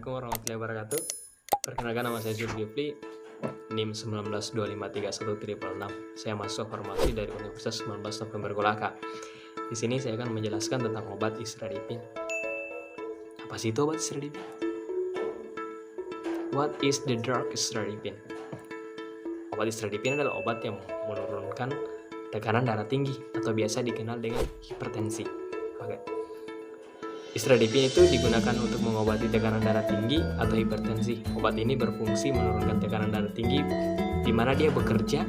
Assalamualaikum warahmatullahi wabarakatuh. Perkenalkan, nama saya Zulkifli, NIM 192531666. Saya mahasiswa farmasi dari Universitas 19 November Golaka. Di sini saya akan menjelaskan tentang obat istradipin. Apa sih itu obat istradipin? What is the drug istradipin? Obat istradipin adalah obat yang menurunkan tekanan darah tinggi atau biasa dikenal dengan hipertensi. Oke. Istradipin itu digunakan untuk mengobati tekanan darah tinggi atau hipertensi. Obat ini berfungsi menurunkan tekanan darah tinggi di mana dia bekerja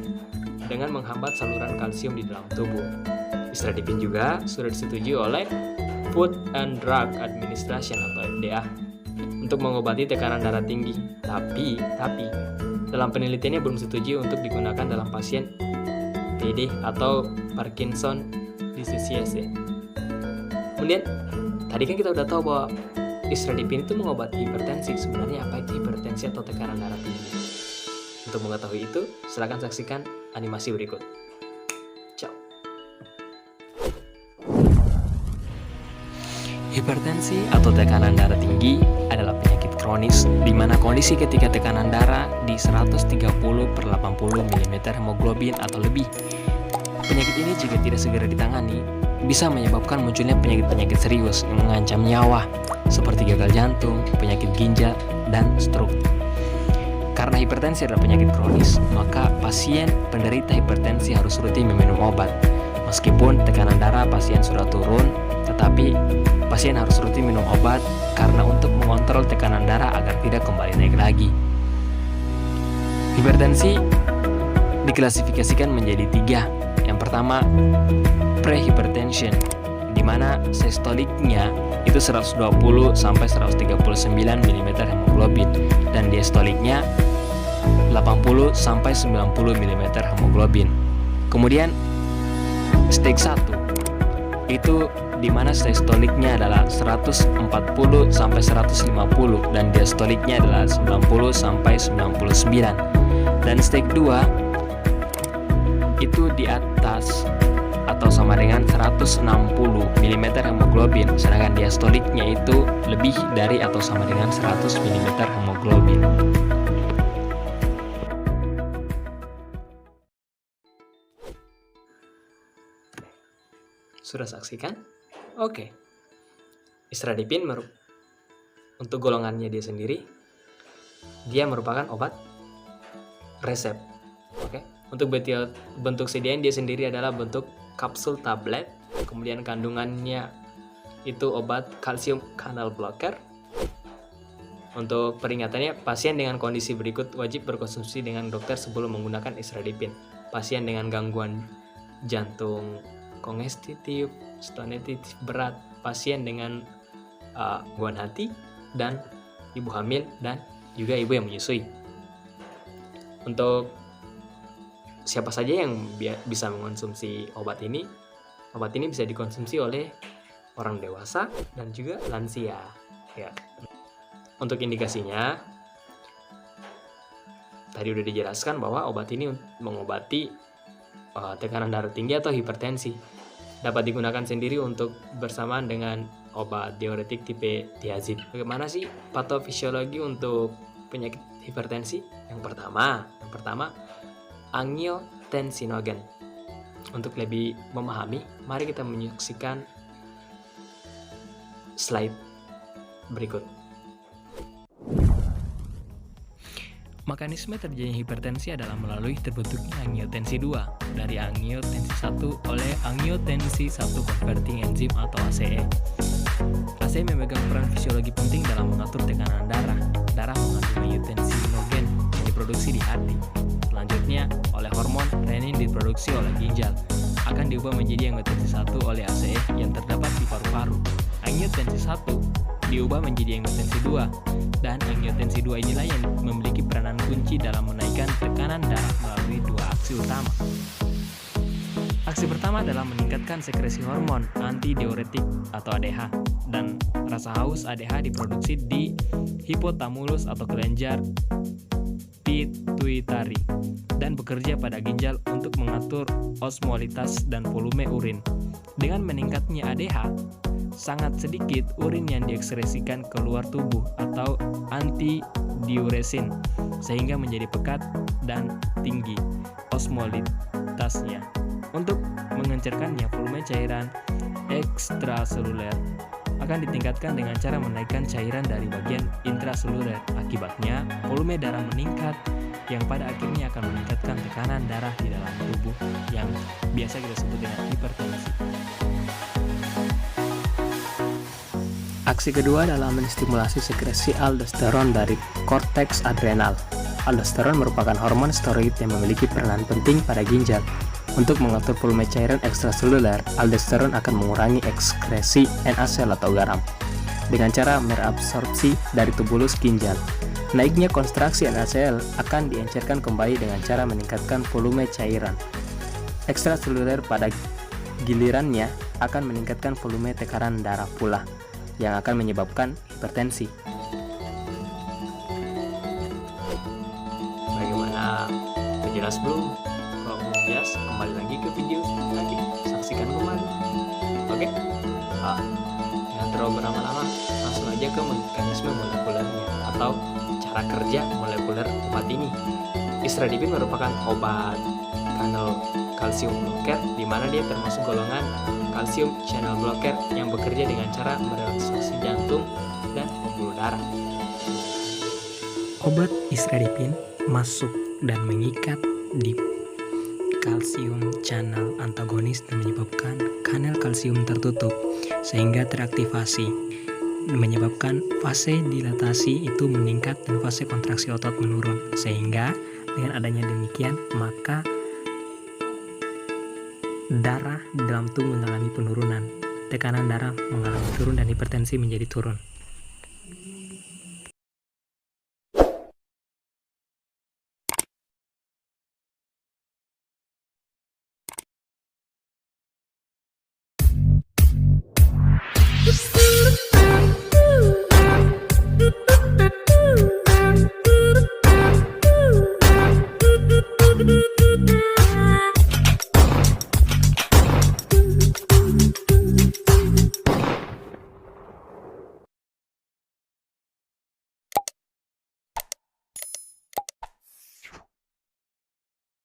dengan menghambat saluran kalsium di dalam tubuh. Istradipin juga sudah disetujui oleh Food and Drug Administration atau FDA untuk mengobati tekanan darah tinggi. Tapi dalam penelitiannya belum disetujui untuk digunakan dalam pasien PD atau Parkinson disease. Kemudian tadi kan kita udah tahu bahwa istradipin itu mengobati hipertensi. Sebenarnya apa itu hipertensi atau tekanan darah tinggi? Untuk mengetahui itu, silakan saksikan animasi berikut. Ciao. Hipertensi atau tekanan darah tinggi adalah penyakit kronis di mana kondisi ketika tekanan darah di 130/80 mm hemoglobin atau lebih. Penyakit ini jika tidak segera ditangani bisa menyebabkan munculnya penyakit-penyakit serius yang mengancam nyawa seperti gagal jantung, penyakit ginjal, dan stroke. Karena hipertensi adalah penyakit kronis, maka pasien penderita hipertensi harus rutin meminum obat. Meskipun tekanan darah pasien sudah turun, tetapi pasien harus rutin minum obat karena untuk mengontrol tekanan darah agar tidak kembali naik lagi. Hipertensi diklasifikasikan menjadi 3. Yang pertama, prehypertension, di mana sistoliknya itu 120 sampai 139 mm hemoglobin dan diastoliknya 80 sampai 90 mm hemoglobin. Kemudian stage 1 itu di mana sistoliknya adalah 140 sampai 150 dan diastoliknya adalah 90 sampai 99. Dan stage 2 itu di atas atau sama dengan 160 mm hemoglobin, sedangkan diastoliknya itu lebih dari atau sama dengan 100 mm hemoglobin. Sudah saksikan? Oke. Istradipin untuk golongannya dia sendiri, dia merupakan obat resep. Oke. Untuk bentuk sediaan dia sendiri adalah bentuk kapsul tablet. Kemudian kandungannya itu obat kalsium kanal blocker. Untuk peringatannya, pasien dengan kondisi berikut wajib berkonsumsi dengan dokter sebelum menggunakan istradipin. Pasien dengan gangguan jantung kongestif, stenosis berat, pasien dengan gangguan hati, dan ibu hamil dan juga ibu yang menyusui. Untuk siapa saja yang bisa mengonsumsi obat ini? Obat ini bisa dikonsumsi oleh orang dewasa dan juga lansia. Ya. Untuk indikasinya, tadi udah dijelaskan bahwa obat ini mengobati tekanan darah tinggi atau hipertensi. Dapat digunakan sendiri untuk bersamaan dengan obat diuretik tipe diazid. Bagaimana sih patofisiologi untuk penyakit hipertensi? Yang pertama angiotensinogen. Untuk lebih memahami, mari kita menyaksikan slide berikut. Mekanisme terjadinya hipertensi adalah melalui terbentuknya angiotensi 2 dari angiotensi 1 oleh angiotensi 1 converting enzyme atau ACE. ACE memegang peran fisiologi penting dalam mengatur tekanan darah. Darah mengandung angiotensinogen yang diproduksi di hati. Selanjutnya, oleh hormon renin diproduksi oleh ginjal akan diubah menjadi angiotensi 1 oleh ACE yang terdapat di paru-paru. Angiotensi 1 diubah menjadi angiotensi 2 dan angiotensi 2 inilah yang memiliki peranan kunci dalam menaikkan tekanan darah melalui 2 aksi utama. Aksi pertama adalah meningkatkan sekresi hormon antidiuretik atau ADH, dan rasa haus ADH diproduksi di hipotamulus atau kelenjar pituitari dan bekerja pada ginjal untuk mengatur osmolitas dan volume urin. Dengan meningkatnya ADH, sangat sedikit urin yang diekskresikan keluar tubuh atau antidiuresin, sehingga menjadi pekat dan tinggi osmolitasnya. Untuk mengencerkannya, volume cairan ekstraseluler akan ditingkatkan dengan cara menaikkan cairan dari bagian intraseluler. Akibatnya, volume darah meningkat yang pada akhirnya akan meningkatkan tekanan darah di dalam tubuh yang biasa kita sebut dengan hipertensi. Aksi kedua adalah menstimulasi sekresi aldosteron dari korteks adrenal. Aldosteron merupakan hormon steroid yang memiliki peranan penting pada ginjal. Untuk mengatur volume cairan ekstraseluler, aldosteron akan mengurangi ekskresi NaCl atau garam dengan cara mereabsorpsi dari tubulus ginjal. Naiknya konstruksi NaCl akan diencerkan kembali dengan cara meningkatkan volume cairan ekstraseluler. Pada gilirannya akan meningkatkan volume tekanan darah pula, yang akan menyebabkan hipertensi. Bagaimana? Jelas belum? Kalau belum jelas, kembali lagi ke video nanti, saksikan kembali. Oke? Jangan terlalu berlama-lama, langsung aja ke mekanisme molekulernya atau cara kerja molekuler obat ini. Isradipin merupakan obat kanal kalsium blocker, di mana dia termasuk golongan kalsium channel blocker yang bekerja dengan cara merelaksasi jantung dan pembuluh darah. Obat isradipin masuk dan mengikat di kalsium channel antagonis dan menyebabkan kanal kalsium tertutup sehingga teraktivasi, menyebabkan fase dilatasi itu meningkat dan fase kontraksi otot menurun. Sehingga dengan adanya demikian, maka darah dalam tubuh mengalami penurunan, tekanan darah mengalami turun dan hipertensi menjadi turun.